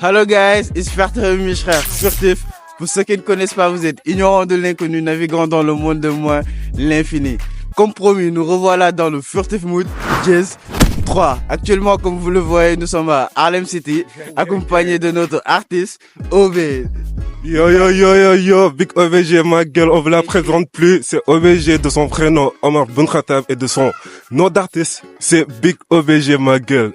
Hello guys, it's Fertile Mishra, furtif. Pour ceux qui ne connaissent pas, vous êtes ignorants de l'inconnu, naviguant dans le monde de moins l'infini. Comme promis, nous revoilà dans le furtif mood Jazz 3. Actuellement, comme vous le voyez, nous sommes à Harlem City, accompagnés de notre artiste, OB. Yo, Big OBG, ma gueule, on ne la présente plus. C'est OBG de son prénom, Omar Ben Khattab, et de son nom d'artiste, c'est Big OBG, ma gueule.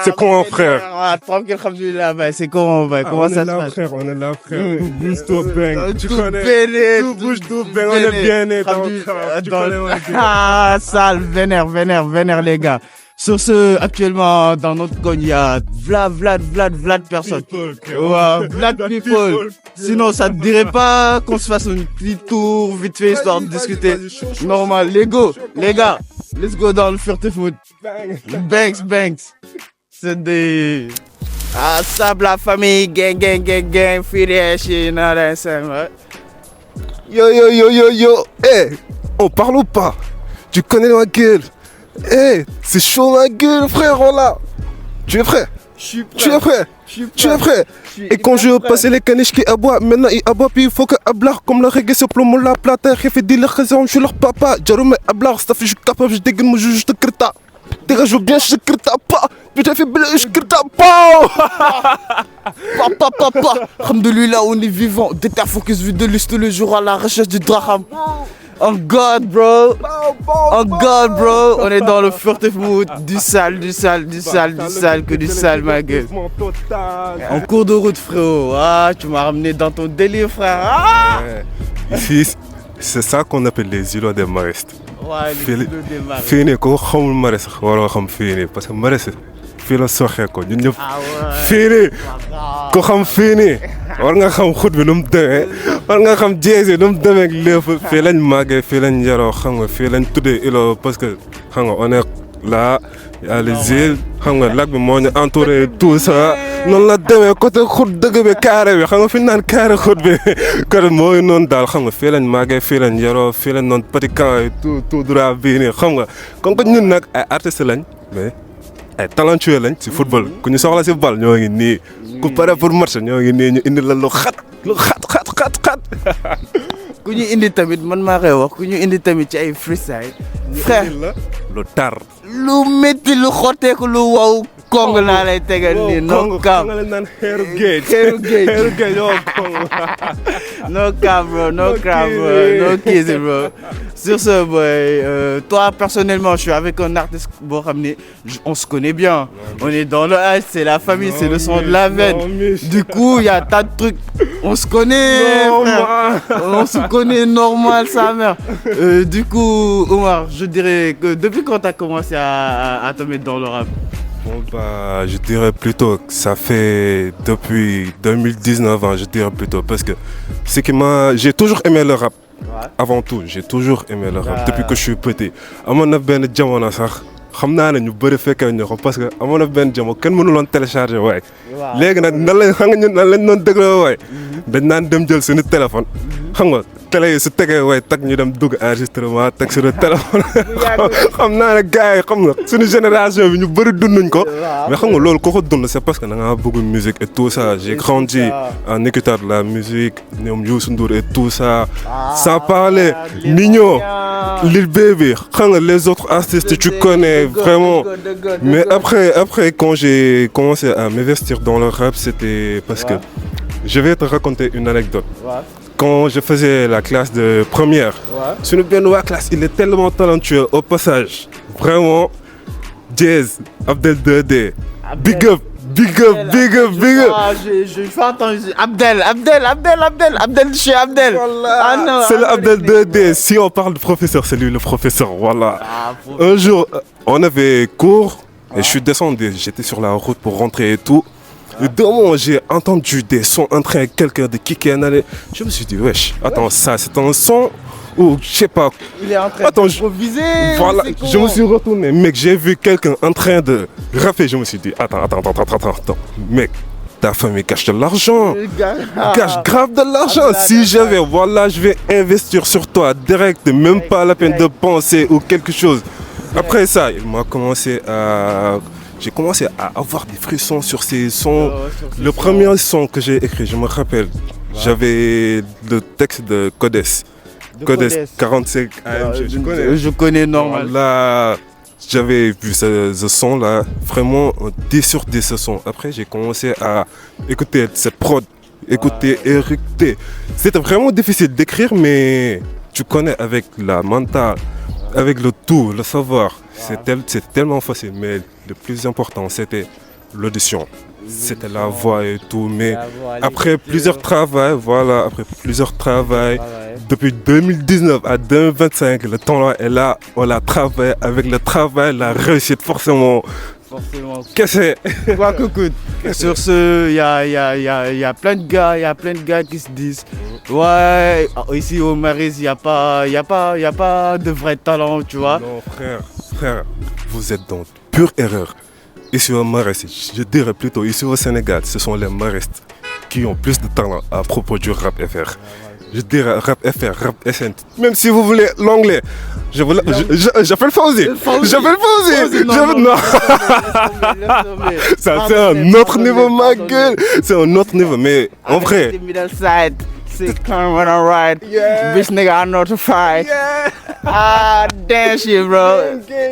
C'est comment, frère? Tranquille, alhamdoulilah, c'est comment, comment ça se passe? On est là, frère. Tout bouge, tout bang. Tu connais? Tout bouge, tout bang. On est bien né tu connais, ma gueule. Ah, sale, vénère, les gars. Sur ce, actuellement, dans notre coin, il y a Vlad personne. Ouais, Vlad people. Sinon, ça te dirait pas qu'on se fasse un petit tour, vite fait, histoire de discuter. Normal, les gars, let's go dans le furtif mood. Banks. C'est des... Ah, sable la famille, gang, fresh, you know what I'm saying, right? Yo. On parle ou pas? Tu connais ma gueule? C'est chaud ma gueule, frère, voilà. Tu es prêt? Je Tu es prêt? Et quand je passais les caniches qui aboient, maintenant ils aboient, puis il faut que ablar comme le reggae, c'est plomo la plata, fait dit la raison, je suis leur papa. Jaroum ablar, ça fait je suis capable, je dégaine, moi je te crita. Dégage bien, je te crita pas. Putain, fait bleu, je crita pas. Papa. Alhamdoulilah, on est vivant. Déter focus, vie de liste tous les jours à la recherche du draham. On God, bro. On est dans le furtif mood. Du sale, que du sale, ma gueule. En cours de route, frérot. Ah, tu m'as ramené dans ton délire, frère. Ah! Ici, c'est ça qu'on appelle les îlots des marestes. Ouais, les îlots des marestes. Fini, ko xamul mares, waro xam fini, parce que mares, fii la soxee ko ñun ñëpp. Fini, ko xam fini. War nga xam xut bi nu mu demee, war nga xam jeesi nu mu demee ak lépp. Fii lañ màggee, fii lañ yaroo, xam nga fii lañ tuddee îlot parce que xam nga on est là, y a les îles, xam nga lac bi moo ñu entouré tout ça. Noonu la demee côté xut dëgg bi carré bi xam nga fi ñu naan carré xut bi côté mooy noonu daal xam nga fii lañ màggee, fii lañ yaroo, fii lañ noonu petit camp yi tout droit bii nii xam nga comme que ñun nag ay artistes lañ mais ay talentueux lañ ci football ku ñu soxla ci bal ñoo ngi nii ku pare pour match ñoo ngi nii ñu indi la lu xat. ku ñu indi tamit man maa koy wax ku ñu indi tamit ci ay freestyle. frère lu tar. lu métti lu xotteeku lu wow. Kong laa lay tegal nii no cap. Xeeru géej yow Kong. No cap bro, no kidding bro. Sur ce boy, toi personnellement je suis avec un artiste boo xam ni on se connaît bien. On est dans le H, c'est la famille, c'est le son de la veine. Du coup il y a tas de trucs. On se connaît, on se connaît normal sa mère. Du coup Omar, je dirais que depuis quand t'as commencé à te mettre dans le rap? Bon bah je dirais plutôt que ça fait depuis 2019 je dirais plutôt parce que j'ai toujours aimé le rap. Avant tout, j'ai toujours aimé le rap depuis que je suis petit. Amoon na benn jamono sax xam naa ne ñu bëri fekkee ñu ko parce que amoon na benn jamono kenn mënuloon télécharger waaye. Léegi nag nan lañ doon dégloo waaye. Dañ naan dem jël suñu téléphone xam nga. télé yi su tegee way tag ñu dem dugg enregistrement teg sur le téléphone xam naa ne gars yi xam nga suñu génération bi ñu bëri dunduñ ko mais xam nga loolu ko dund c'est parce que da ngaa bëgg musique et tout ça j'ai grandi en écoutant de la musique ñoom Youssou Ndour et tout ça sans parler Nino Lil Baby xam nga les autres artistes tu connais vraiment mais après quand j'ai commencé à m'investir dans le rap c'était parce que je vais te raconter une anecdote. Quand je faisais la classe de première, sur une classe, il est tellement talentueux au passage. Vraiment, Jazz, Abdel 2D, big up. Je fais entendre Abdel, chez Abdel. Voilà. Ah non, c'est l'Abdel 2D. Si on parle de professeur, c'est lui le professeur. Voilà. Un jour, on avait cours et je suis descendu. J'étais sur la route pour rentrer et tout. Et de moment, j'ai entendu des sons en train de quelqu'un de kicker un allée. Je me suis dit, wesh, attends, ça c'est un son ou je sais pas. Il est en train d'improviser. Voilà, je me suis retourné, mec, j'ai vu quelqu'un en train de rapper. Je me suis dit, attends. Mec, ta famille cache de l'argent. Cache grave de l'argent. Si j'avais, voilà, je vais investir sur toi direct, même pas la peine de penser ou quelque chose. Après ça, il m'a commencé à j'ai commencé à avoir des frissons sur ces sons. sur ces Le sons. premier son que j'ai écrit, je me rappelle, j'avais le texte de Codes. Codes 45 AMG, je connais. Je connais normal. Là, j'avais vu ce son là, vraiment un 10 sur 10 ce son. Après, j'ai commencé à écouter cette prod, écouter, écouter. C'était vraiment difficile d'écrire, mais tu connais avec la mentale, avec le tout, le savoir. C'est tellement facile, mais le plus important, c'était l'audition. C'était la voix et tout, mais après plusieurs travaux, depuis 2019 à 2025, le temps là est là, on l'a travaillé avec le travail, la réussite forcément. Qu'est-ce que Quoi que coûte. Sur ce, il y a plein de gars qui se disent ouais, ici au Marais, il y a pas de vrai talent, tu vois. Non, frère, vous êtes dans pure erreur. Ici au Marais, je dirais plutôt ici au Sénégal, ce sont les maristes qui ont plus de talent à propos du rap FR. Je dirais rap FR, rap SN. Même si vous voulez l'anglais, j'appelle Fauzi. J'appelle Fauzi. Non. Ça, c'est un autre niveau, ma gueule. C'est un autre niveau, mais en vrai. Sick come when I ride. Bitch nigga, I know to fight. Ah, damn shit, bro.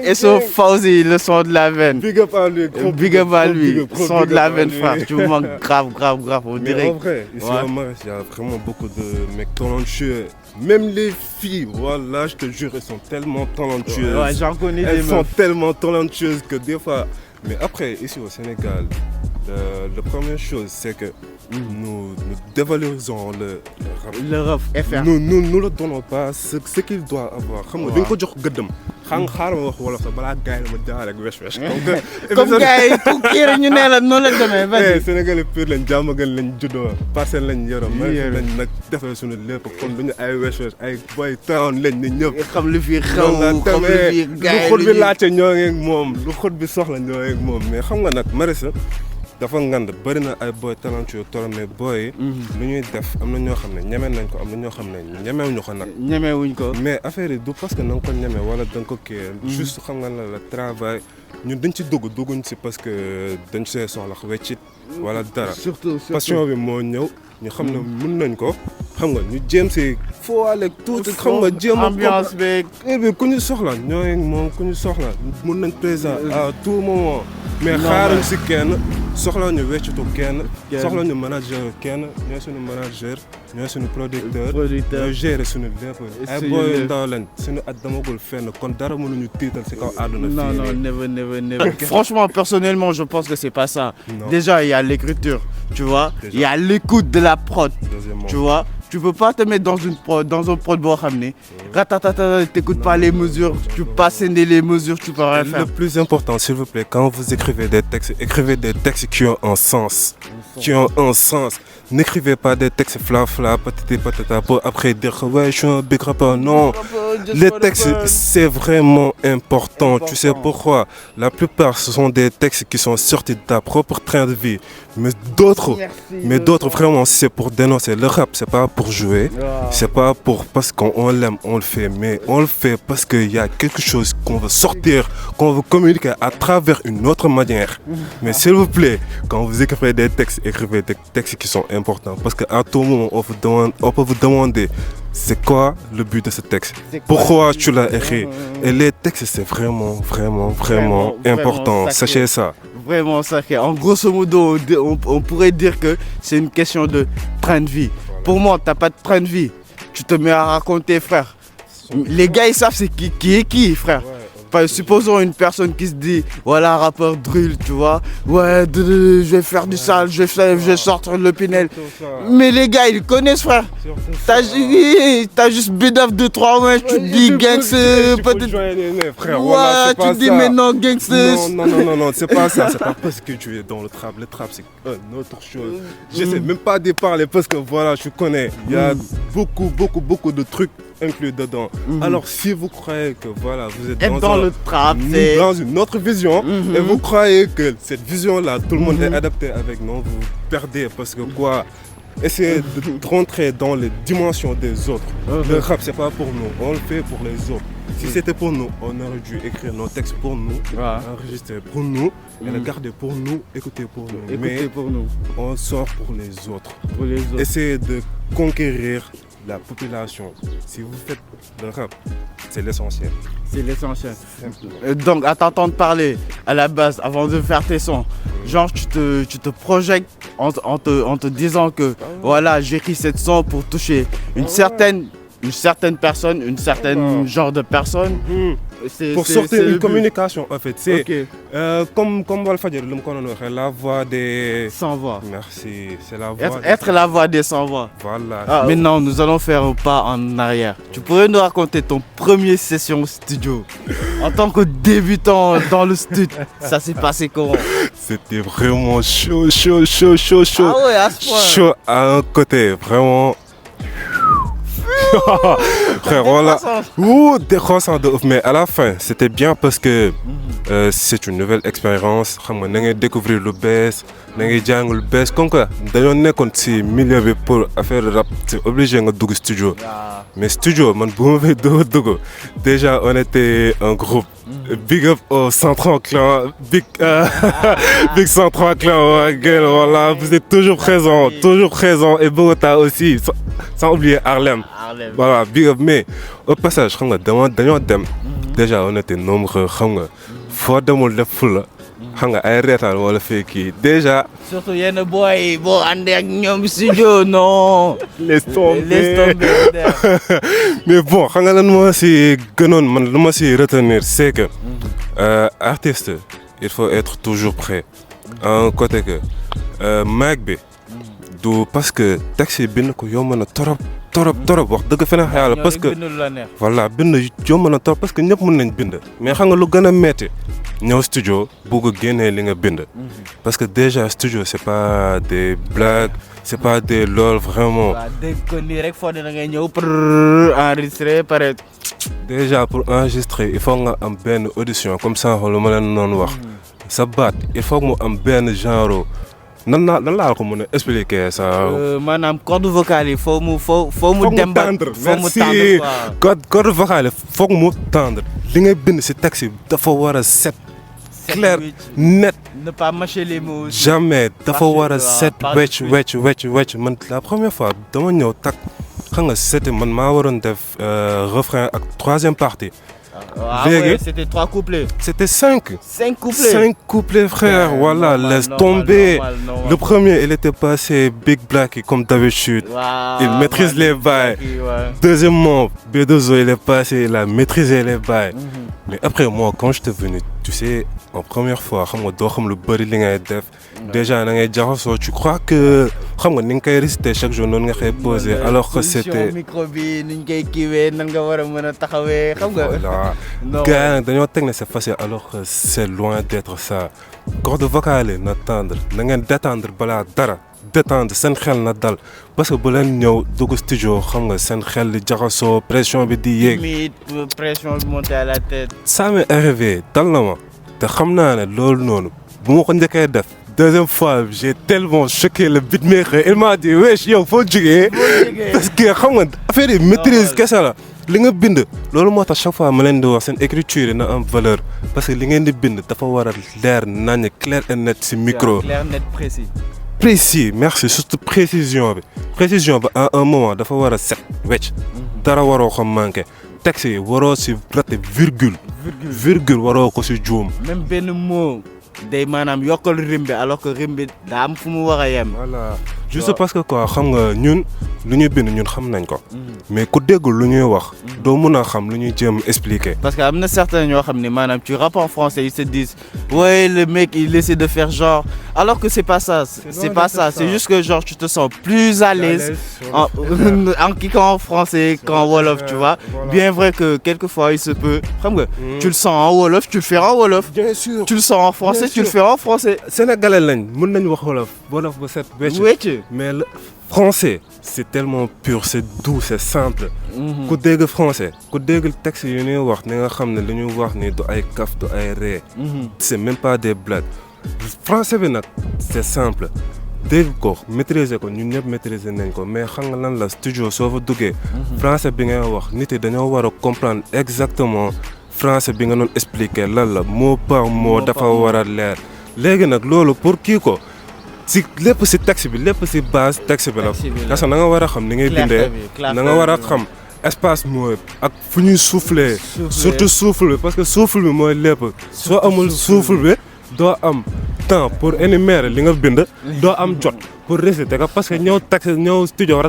Et sur Fauzi, le son de la veine. Big up à lui. Big up à lui. Son de la veine, frère. Tu me manques grave. On mais dirait. En vrai, ici au Marais, il y a vraiment beaucoup de mecs talentueux. Même les filles, voilà, je te jure, elles sont tellement talentueuses. Ouais, j'en connais des Elles sont meufs. tellement talentueuses que des fois. Mais après, ici au Sénégal, la première chose, c'est que nous dévalorisons le rap. Le rap FR. Nous le donnons pas ce qu'il doit avoir. Xam nga dañ ko jox gëddam. Xaaral ma wax wolof sax balaa gars yi ma jaar ak wesh. Comme gars yi ku kii rek ñu ne la noonu la demee. Vas-y. Sénégalais pur lañ Diamaguène lañ juddoo Parcelles lañ yoroo. lañ nag defee suñu lépp kon duñu ay wesh ay boy town lañ ni ñëpp. xam lu fi xew xam lu fi gars lu xut bi laajte ñoo ngi ak moom lu xut bi soxla ñoo ngi ak moom mais xam nga nag Marais dafa ngand bëri na ay boy talentueux trop mais boy lu ñuy def am na ñoo xam ne ñeme nañ ko am na ñoo xam ne ñemewuñu ko nag. ñemewuñ ko. mais affaire yi du parce que na nga ko ñeme wala da nga ko kii. juste xam nga la travail ñun dañ ci dugguñ si parce que dañ see soxla weccit wala dara. surtout passion bi moo ñëw ñu xam ne mën nañ ko xam nga ñu jéem si foo ale tuuti xam nga jéem a ambiance beeg. bi ku ñu soxla ñooy moom ku ñu soxla mën nañ présent à tout moment. mais xaaruñ si kenn soxla ñu weccitu kenn soxla ñu manager kenn ñooy suñu manager ñooy suñu producteur ñooy gérer suñu lépp ay booy ndaw lañ suñu at damagul fenn kon dara mënuñu tiital si kaw àdduna fii never. Franchement, personnellement, je pense que c'est pas ça. Non. Déjà, il y a l'écriture, tu vois. Il y a l'écoute de la prod, Deuxièmement. tu vois. Tu peux pas te mettre dans un prod boo xam ne ratatata, t'écoutes pas les mesures, tu passes les mesures, tu peux rien faire. Le plus important, s'il vous plaît, quand vous écrivez des textes qui ont un sens. N'écrivez pas des textes fla, patati patata, pour après dire ouais, je suis un big rapper. Non, les textes, c'est vraiment important. Tu sais pourquoi? La plupart, ce sont des textes qui sont sortis de ta propre train de vie. Mais d'autres, vraiment, c'est pour dénoncer. Le rap, c'est pas pour jouer. C'est pas parce qu'on l'aime, on le fait. Mais on le fait parce qu'il y a quelque chose qu'on veut sortir, qu'on veut communiquer à travers une autre manière. Mais s'il vous plaît, quand vous écrivez des textes qui sont importants. Parce qu'à tout moment, on peut vous demander c'est quoi le but de ce texte? Pourquoi tu l'as écrit? Et les textes, c'est vraiment important. Sachez ça. Vraiment sacré. En grosso modo, on pourrait dire que c'est une question de train de vie. Pour moi, t'as pas de train de vie. Tu te mets à raconter, frère. Les gars, ils savent c'est qui est qui, frère. Supposons une personne qui se dit, voilà, rappeur drill, tu vois, ouais, je vais faire du sale, je vais sortir le Pinel. Mais les gars, ils connaissent, frère. T'as juste bidaf 2-3 mois, tu te dis gangster, peut-être. Ouais, tu te dis mais non, gangster. Non, c'est pas ça. C'est pas parce que tu es dans le trap. Le trap, c'est une autre chose. J'essaie même pas d'y parler parce que voilà, je connais. Il y a beaucoup de trucs inclus dedans. Alors si vous croyez que voilà, vous êtes dans le trap, c'est dans une autre vision et vous croyez que cette vision-là, tout le monde est adapté avec, non, vous perdez parce que quoi? Essayez de rentrer dans les dimensions des autres. Le rap, c'est pas pour nous, on le fait pour les autres. Si c'était pour nous, on aurait dû écrire nos textes pour nous, enregistrer pour nous, et le garder pour nous, écouter pour nous. Mais on sort pour les autres. Essayez de conquérir la population. Si vous faites le rap, c'est l'essentiel. C'est l'essentiel. Donc, à t'entendre parler à la base, avant de faire tes sons, genre tu te projettes en te disant que voilà, j'écris cette son pour toucher une certaine personne, une certaine genre de personne. Pour sortir une communication, en fait. C'est comme Walfadjri, la voix des sans voix. Merci. C'est la voix. Être la voix des sans voix. Voilà. Maintenant, nous allons faire un pas en arrière. Tu pourrais nous raconter ton premier session studio en tant que débutant dans le studio. Ça s'est passé comment? C'était vraiment chaud. Ah ouais, à ce point. Chaud à un côté, vraiment. Frère, voilà. Décroissant de ouf. Mais à la fin, c'était bien parce que c'est une nouvelle expérience. On a découvert le best, on a découvert le best. Comme quoi, d'ailleurs, on est milieu pour faire le rap, c'est obligé de faire studio. Mais studio, déjà, on était un groupe. Big up au 130 Clan, Big 130 Clan, voilà, vous êtes toujours présent, et Bogota aussi, sans oublier Harlem. Voilà, big up, mais au passage, déjà on était nombreux, faut demoul def fula, ay reetaan wala fekki déjà. Surtout yenn boy boo àndee ak ñoom studio non. Laisse tomber. Mais bon, xam nga lan moo si gënoon man lu ma si retenir c'est que artiste il faut être toujours prêt. Un côté que mag bi du parce que taxi bind ko yomb na torop wax dëgg fa neex yàlla parce que voilà bind yomb na torop parce que ñëpp mën nañ bind mais xam nga lu gën a metti ñëw studio bugg a génnee li nga bind parce que déjà studio c'est pas des blagues c'est pas des lol vraiment. dégg ko nii rek foo ne da ngay ñëw pour enregistrer pare. Déjà pour enregistrer il faut nga am benn audition comme ça lu ma leen noonu wax sa baat il faut que mu am benn genre. nan laa ko mën a expliquer ça. maanaam corde vocale yi foo mu dem ba foo mu tendre corde vocale foog mu tendre li ngay bind ci texte dafa war a set clair net. ne pas mâcher les mots. jamais dafa war a set wecc man la première fois dama ñëw tak xam nga c'était man maa waroon def refrain ak troisième partie. Ouais, c'était 3 couplets. C'était 5. 5 couplets. 5 couplets, frère. Ouais, voilà, laisse tomber. Normal. Le premier, il était passé Big Black comme d'habitude. Il maîtrise les bails. Deuxièmement, B2O, il est passé, il a maîtrisé les bails. Mais après, moi, quand j'étais venu, tu sais, en première fois, déjà, tu crois que tu réciter chaque jour, tu posé, alors que c'était. Voilà. Gars, c'est facile, alors que c'est loin d'être ça. Corde vocale, n'attendre, détendre, détendre, c'est xel na dal parce que bu len ñew dugg studio xam nga sen xel li jaxaso pression bi di yéeg pression bi monter à la tête. Ça m'est arrivé dal na ma te xam naa ne loolu noonu bu ma ko njëkkee def deuxième fois j'ai tellement choqué le beatmaker il m'a dit wesh yow foo jógee parce que xam nga affaire yi maîtrise kese la li nga bind loolu moo tax chaque fois ma leen di wax seen écriture na am valeur parce que li ngeen di bind dafa war a leer nañ clair et net ci micro. Clair, net, précis. Précis, merci, surtout précision. Précision, à un moment, il faut avoir 7, dara waro ko manqué. Texte yi waro ci raté virgule. Virgule waro ko ci joom. Même ben mot day manam yokal rimbi alors que rimbi da am fu mu wara yem. Voilà. Juste parce que quoi, xam nga ñun lu ñuy bind ñun xam nañ ko. Mais ku déggul lu ñuy wax do mëna xam lu ñuy jëm expliquer. Parce que amna certains ñoo xamni manam tu rappes en français ils se disent ouais le mec il essaie de faire genre alors que c'est pas ça, c'est pas ça, c'est juste que genre tu te sens plus à l'aise en kickant en français qu'en wolof, tu vois. Voilà. Bien vrai que quelquefois il se peut xam nga tu le sens en wolof, tu le fais en wolof. Bien sûr. Tu le sens en français, tu le fais en français. Sénégalais lañ mën nañ wax wolof ba set wecc. Mais le français, c'est tellement pur, c'est doux, c'est simple. Ku dégg français, ku dégg texte yi ñuy wax ni nga xam ne li ñuy wax ni du ay kaf du ay ree. C'est même pas des blagues. Français bi nag c'est simple. dégg ko maîtriser ko ñun ñëpp maîtriser nañ ko mais xam nga lan la studio soo fa duggee. français bi ngay wax nit yi dañoo war a comprendre exactement français bi nga doon expliquer lan la mot par mot dafa war a leer. léegi nag loolu pour kii ko si lépp si texte bi lépp si base texte bi la. parce que na nga war a xam ni ngay bindee na nga war a xam espace mooy ak fu ñuy souffler. surtout souffle bi parce que souffle bi mooy lépp. soo amul souffle bi doo am temps pour énumérer li nga bind. doo am jot pour réciter ko parce que ñëw texte ñëw studio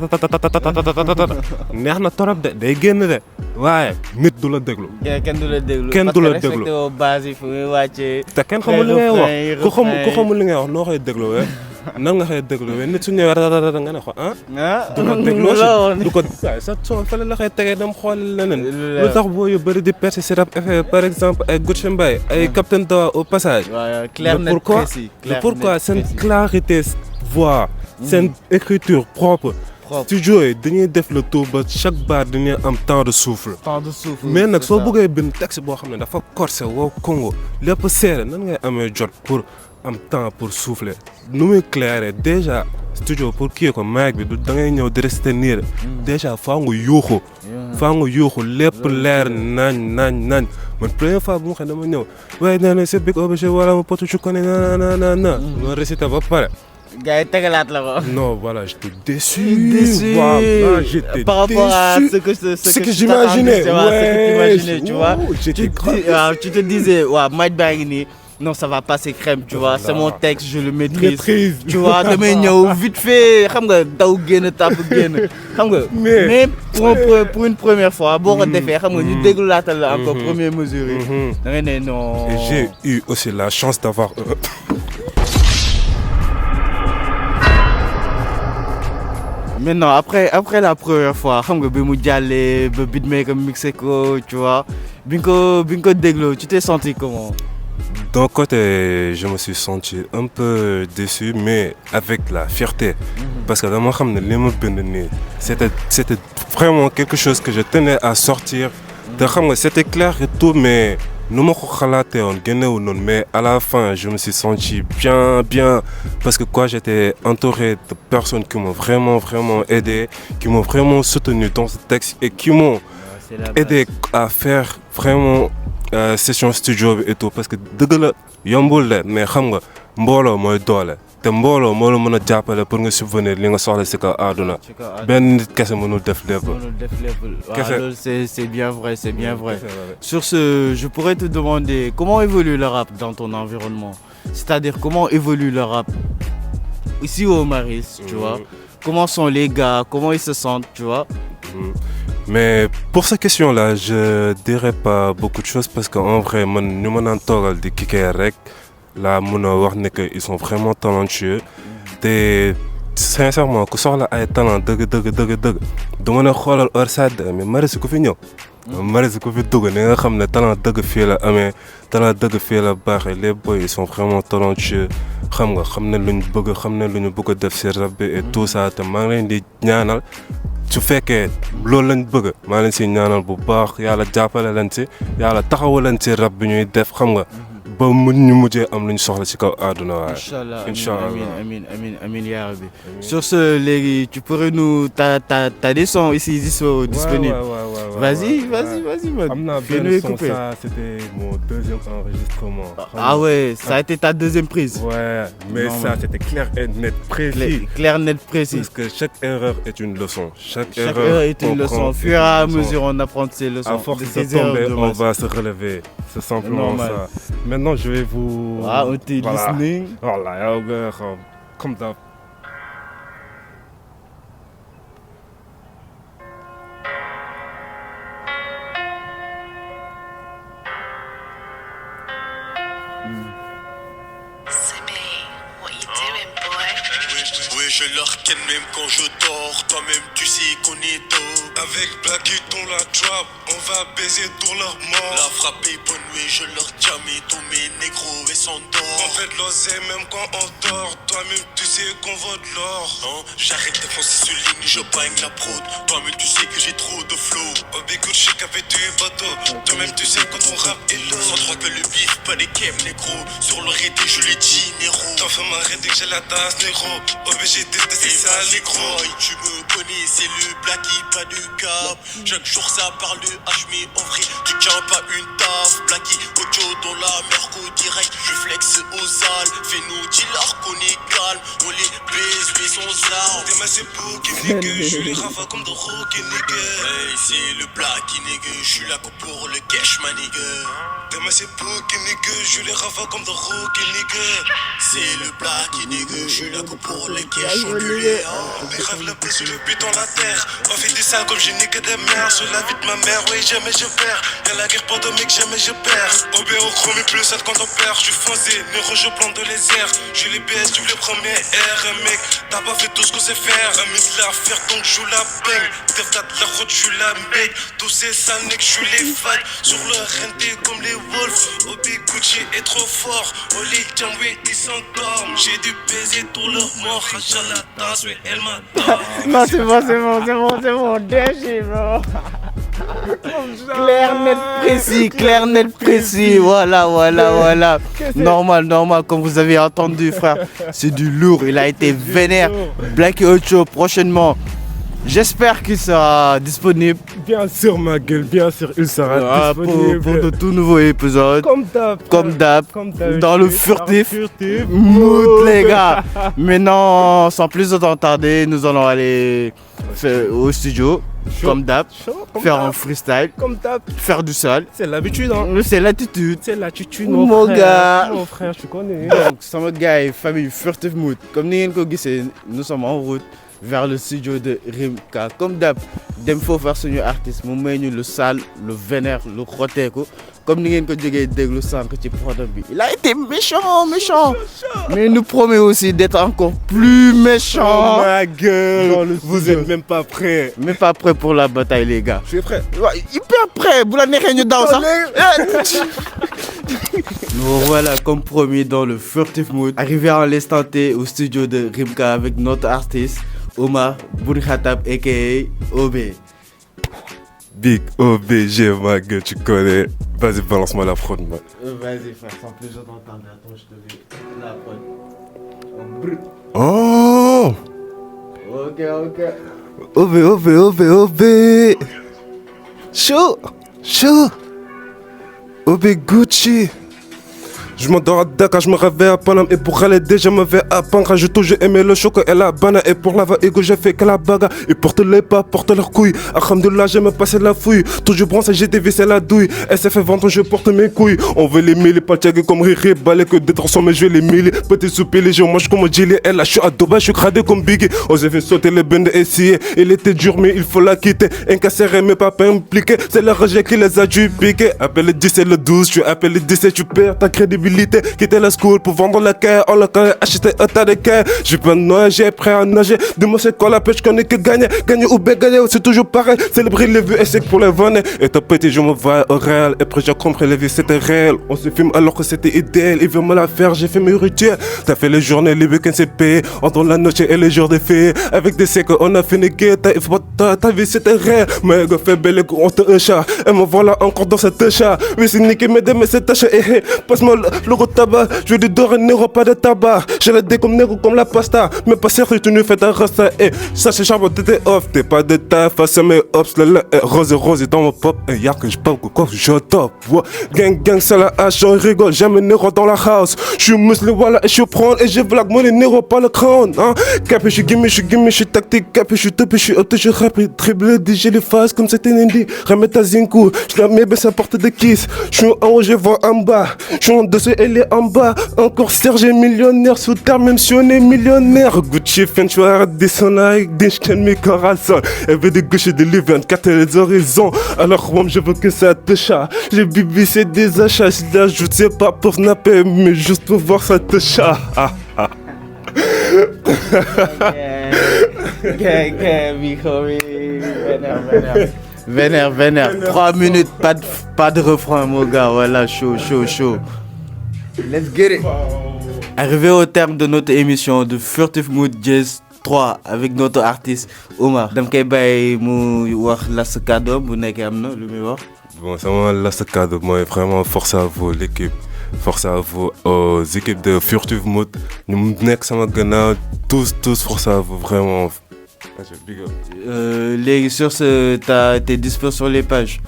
neex na torop de day génn de waaye nit du la déglu. kenn du la déglu kenn du la déglu parce que respecté woo base yi fu muy wàccee. te kenn xamul li ngay wax ku xamul li ngay wax noo koy dégluwee nan nga koy dégluwee nit su ñëwee nga ne ko ah. du ko dégloo si du ko waaye sa son fële la koy tegee dem xool leneen. lu tax boo yu bëri di percer si rap effet par exemple ay Gucci Mbaye ay Captain Dawa au passage. waaw clair net précis. pourquoi seen clarité voix seen écriture propre. studio yi dañuy def le tout ba chaque bar dañuy am temps de souffle. mais nag soo bëggee bind texte boo xam ne dafa corsé woo Congo lépp seere nan ngay amee jot pour am temps pour souffler nu muy claire déjà studio pour kii ko mic bi du da ngay ñëw di rester nii déjà faa nga yuuxu lépp leer nañ man première fois bu ma xam dama ñëw waaye nee na c'est big obligé wala ma potu ci kone na loolu récité ba pare. gars yi tegalaat la ko. Non, voilà, j'étais déçu. Voilà, j'étais par rapport à ce que j'imaginais. Ouais, ce que tu imaginais, tu vois. Tu te disais, ouais, Mike Bangini, non, ça va passer crème, tu vois. C'est mon texte, je le maîtrise. Tu vois, demain, vite fait, xam nga daw génn tap génn. Xam nga. Mais pour une première fois, boo ko defee, xam nga ñu déglulaatal la encore première mesure. Da ngay ne non. Et j'ai eu aussi la chance d'avoir Maintenant, après la première fois, xam nga bi mu jàllee ba beatmaker mixé ko, tu vois, bi nga ko dégloo, tu t'es senti comment? D'un côté, je me suis senti un peu déçu, mais avec la fierté. Parce que dama xam ne li ma bind nii, c'était vraiment quelque chose que je tenais à sortir. te xam nga c'était clair et tout, mais nu ma ko xalaatee woon génnewul noonu, mais à la fin je me suis senti bien parce que quoi, j'étais entouré de personnes qui m'ont vraiment aidé, qui m'ont vraiment soutenu dans ce texte et qui m'ont aidé à faire vraiment session studio et tout, parce que dëgg la yombul de, mais xam nga mbooloo mooy doole te mbooloo moo la mën a jàppale pour nga subvenir li nga soxla si kaw àdduna. benn nit kese mënul def lépp. C'est bien vrai, c'est bien vrai. Sur ce, je pourrais te demander comment évolue le rap dans ton environnement. C'est-à-dire comment évolue le rap ici au Maris, tu vois. Comment sont les gars, comment ils se sentent, tu vois. Mais pour cette question-là, je dirais pas beaucoup de choses parce qu'en vrai, man ñu mën a toogal di kicker rek. Là, mun a wax ne que ils sont vraiment talentueux te sincèrement ku soxla ay talent dëgg du mën a xoolal Orsad mais Maris ku fi ñëw. Maris ku fi dugg ni nga xam ne talent dëgg fii la amee talent dëgg fii la baaxee les boys ils sont vraiment talentueux xam ne lu ñu bëgg a def ci rap bi et tout ça te maa ngi leen di ñaanal su fekkee loolu lañ bëgg maa leen ci ñaanal bu baax yàlla jàppale leen ci yàlla taxawu leen ci rap bi ñuy def xam nga. ba ñu mujjee am lu ñu soxla ci kaw àdduna waaye. Inch'Allah. Amin ya Rabbi. Sur ce, léegi tu pourrais nous t'as des sons ici disponibles. Vas-y man. Am na benn son, ça c'était mon deuxième enregistrement. Ah ouais, ça a été ta deuxième prise. Ouais, mais non, ça c'était clair et net précis. Clair net précis. Parce que chaque erreur est une leçon. Chaque erreur est une leçon. Au fur et à mesure on apprend ces leçons. À force de tomber, on va se relever. C'est simplement ça. Maintenant, je vais vous... Ah, on t'est listening. Voilà, comme d'hab. je leur ken même quand je dors. Toi-même tu sais qu'on est tôt. Avec Blacky dans la trap, on va baiser dans leur mort. La frappe est bonne nuit, je leur diamé tous mes négros et sans d'or. On fait de l'oseille même quand on dort. Toi-même tu sais qu'on vaut de l'or. Hein, j'arrête de foncer sur ligne, je bang la prod. Toi-même tu sais que j'ai trop de flow. Au bigout chic avec du bateau. Toi-même tu sais quand on rap est lourd. Sans droit que le bif, pas des kem négro. Sur le rété je l'ai dit néro. T'en fais m'arrêter que j'ai la tasse négro. Obligé de tester ça négro. Tu me connais, c'est le Blacky, pas de cap. Chaque jour ça parle de H, mais en vrai tu tiens pas une taf. Blacky, Ojo dans la merco direct. Je flex aux salles. Fais-nous dis-leur qu'on est calme. On les baise, mais sans armes. T'es ma c'est beau qui nigga. Je les rava comme de rock et nigga. Hey, c'est le Blacky nigga. Je suis là que pour le cash, ma nigga. T'es ma c'est beau qui nigga. Je les rava comme de rock et nigga. C'est le Blacky nigga. Je suis là que pour le cash, enculé. Mais rêve le blé sur le but dans la terre. On fait des sales comme j'ai niqué des mères. Sur la vie de ma mère, oui jamais je perds. Y'a la guerre pour mec, jamais je perds. OB au chrome plus sad quand on perd. J'suis foncé, Nero je plante de les airs. J'suis les BS, tu les premiers R. Mec, t'as pas fait tout ce qu'on sait faire. Un mec la faire donc j'joue la bang. T'es t'as de la route, j'suis la mec. Tous ces sales necks, j'suis les fags. Sur le renté comme les wolves. OB Gucci est trop fort. Oli Jamwe, ils s'endorment. J'ai dû baiser tout leur mort. Racha la tasse, mais elle m'adore. Non, c'est bon, déchire, bro. Clair, net, précis, voilà. Normal, comme vous avez entendu, frère. C'est du lourd, il a été vénère. Blacky Ocho prochainement. J'espère qu'il sera disponible. Bien sûr, ma gueule, bien sûr, il sera disponible. Pour de tout nouveaux épisodes. Comme d'hab. Dans le furtif. Mood, les gars. Maintenant, sans plus de temps tarder, nous allons aller au studio. Comme d'hab. Faire un freestyle. Comme d'hab. Faire du sale. C'est l'habitude, hein. C'est l'attitude. C'est l'attitude, mon gars. Mon frère, tu connais. Donc, sama gars yi famille Furtif Mood. Comme ni ngeen ko gisee, nous sommes en route vers le studio de Rimka. Comme d'hab, dem faut faire suñu artiste mu may ñu le sale, le vénère, le xoteeku. Comme ni ngeen ko jógee déglu sànq ci produit bi. Il a été méchant. Mais il nous promet aussi d'être encore plus méchant. Oh ma gueule, vous êtes même pas prêts. Même pas prêt pour la bataille, les gars. Je suis prêt. Ouais, hyper prêt. Bu la neexee ñu daw sax. Nous voilà comme promis dans le Furtif Mood. Arrivé à l'instant T au studio de Rimka avec notre artiste Omar Bourkhatab aka OB. Big OBG, ma gueule, tu connais. Vas-y, balance-moi la fraude, man. Vas-y, frère, sans plus j'entends. Attends, je te vais la prod. Oh! Ok. OB. Chaud. OB Gucci. Je m'endors à Dakar, je me réveille à Paname. Et pour aller déjà me vais à Pankra. J'ai toujours aimé le choco et la banane. Et pour la ego, j'ai fait que la bagarre. Ils portent les pas, portent leurs couilles. Alhamdoulilah, j'aime passer la fouille. Toujours bronze, j'ai dévissé la douille. SFF ventre, je porte mes couilles. On veut les mille, pas tchaguer comme Riri. Balai que des transformés, je vais les mille. Petit souper léger, on mange comme Djili. Et là, je suis à Dubaï, je suis cradé comme Biggie. On s'est fait sauter les bendes et essayer. Il était dur, mais il faut la quitter. Incarcéré, mais pas impliqué. C'est le rejet qui les a dû piquer. Appelle le 10 et le 12, tu appelles le 17, tu perds ta crédibilité. Quitter la school pour vendre la caisse, on l'a acheté un tas de caisse. J'ai pas de nager, prêt à nager. Dis-moi c'est quoi la pêche, qu'on est que gagner. Gagner ou bien gagner, c'est toujours pareil. Célébrer les vues et c'est pour les vanner. Et t'as pété, je me vois au réel. Et après j'ai compris, les vies c'était réel. On se filme alors que c'était idéal. Il veut me la faire, j'ai fait mes rituels. T'as fait les journées, les week-ends c'est payé. Entre la noche et les jours de fées. Avec des secs, on a fait néguer. Ta vie c'était réel. Mais gars fait belle, on te un chat. Et me voilà encore dans cette chat. Oui, c'est niqué, mais c'est tâche. Passe-moi le gros tabac, je veux du doré négro, pas de tabac. J'ai la dé comme négro comme la pasta. Mais pas sûr que tu nous fais ta rasta. Et ça c'est charbon, t'étais off. T'es pas de ta face à mes hops. Rose dans mon pop. Et y'a que je pop, quoi, je top. Gang, ça la hache, on rigole. Jamais négro dans la house. J'suis musclé, voilà, et j'suis prendre. Et j'ai blague, moi les négro, pas le crown. Hein. Capé, j'suis gimme, j'suis tactique. Capé, j'suis top, j'suis up, j'suis rapide. Triple D, j'ai les phases comme c'était Nindi. Remets ta zinkou. J'la mets, ben ça porte des kiss. J'suis en haut, je vois en bas. J'suis en dessous, elle est en bas. Encore Serge millionnaire, sous terre, même si on est millionnaire. Gucci, fin, tu arrêtes des sonnailles, des chiens, mes corazones. Elle veut des gauches et des livres, 24 et les horizons. Alors, moi, je veux que ça te chat. J'ai bibissé des achats, je l'ajoute, c'est pas pour snapper, mais juste pour voir ça te chat. Vénère. 3 minutes, pas de refrain, mon gars. Voilà, chaud. Let's get it. Arrivé au terme de notre émission de Furtive Mood Jazz 3 avec notre artiste Omar. Dam koy bàyyi mu wax last cadeau bu nekkee am na lu muy wax. Bon, sama last cadeau mooy vraiment force à vous l'équipe. Force à vous aux équipes de Furtive Mood. Ñu nekk sama gannaaw tous force à vous vraiment. Big up. Léegi sur ce, t'es dispo sur les pages.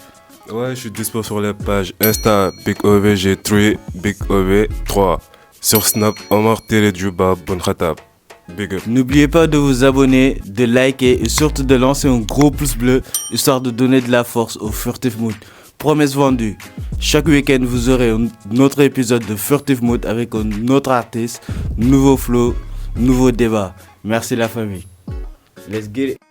Ouais, je suis dispo sur les pages Insta BigOVG3, BigOV3. Sur Snap, Omar-Juba Bon Khatab. Big up. N'oubliez pas de vous abonner, de liker et surtout de lancer un gros pouce bleu histoire de donner de la force au Furtive Mood. Promesse vendue. Chaque week-end, vous aurez un autre épisode de Furtive Mood avec un autre artiste, nouveau flow, nouveau débat. Merci la famille. Let's get it.